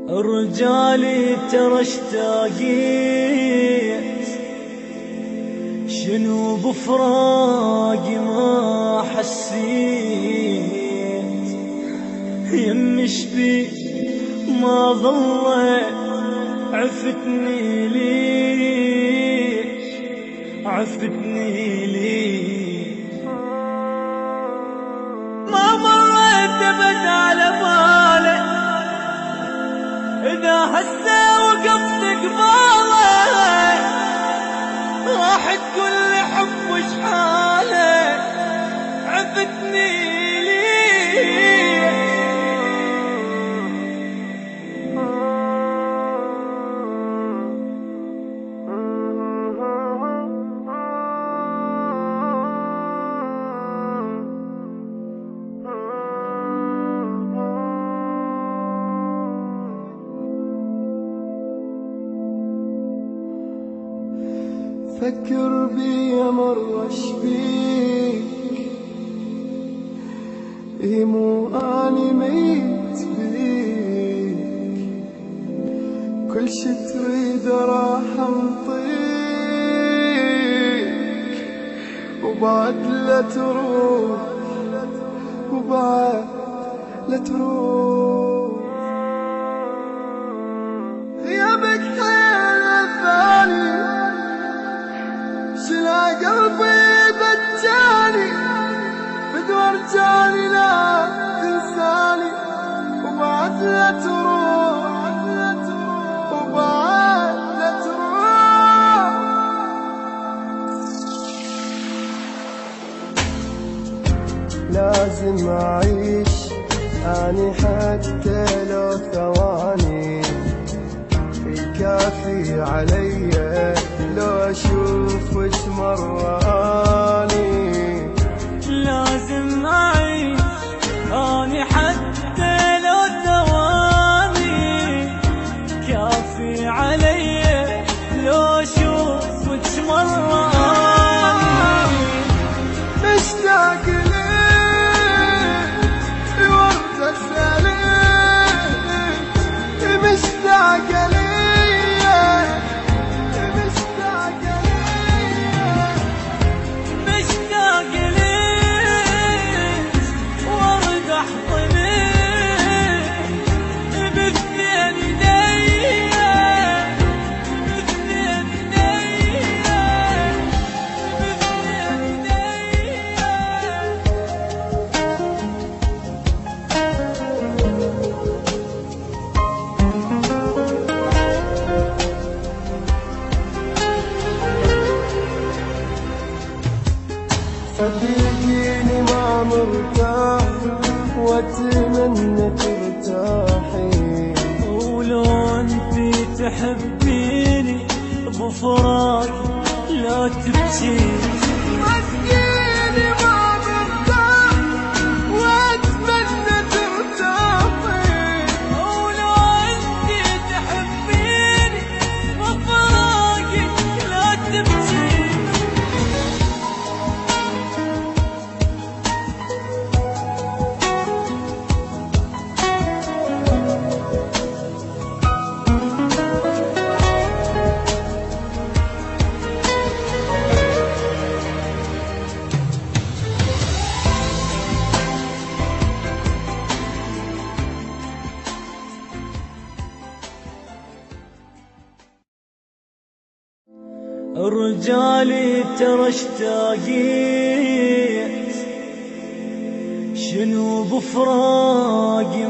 رجالي ترى اشتاقيت، شنو بفراقي ما حسيت، يم شبي ما ظلت عفتني ليش، عفتني ليش، ما مريت ابد على بالك إذا هسه وقفت قبالك راح تقول لي حب وشحالك، عفتني ليه. فكر بي مرة شبيك، مو اني ميت بيك، كل شي تريد راح انطيك، وبعد لا تروح، وبعد لا تروح، غيابك حيل الثاني شلا قلبي بجاني، بدور جاني لا تنساني، وبعد لا تروح، وبعد لا تروح. لازم أعيش أني حتى لو ثواني، الكافي علي لو أشوفك مراني. لازم أعيش أني حتى لو ثواني، كافي علي لو أشوفك مراني. مشتاق ليك وردة سالك، مشتاق ليك، صدقيني ما مرتاح واتمنى ترتاحي، ولو انتي تحبيني بفراق لا تبكي. صدقيني ما مرتاح واتمنى ترتاحي، ولو انتي تحبيني بفراقي لا تبكي. رجالي ترى اشتاقيت، شنو بفراقي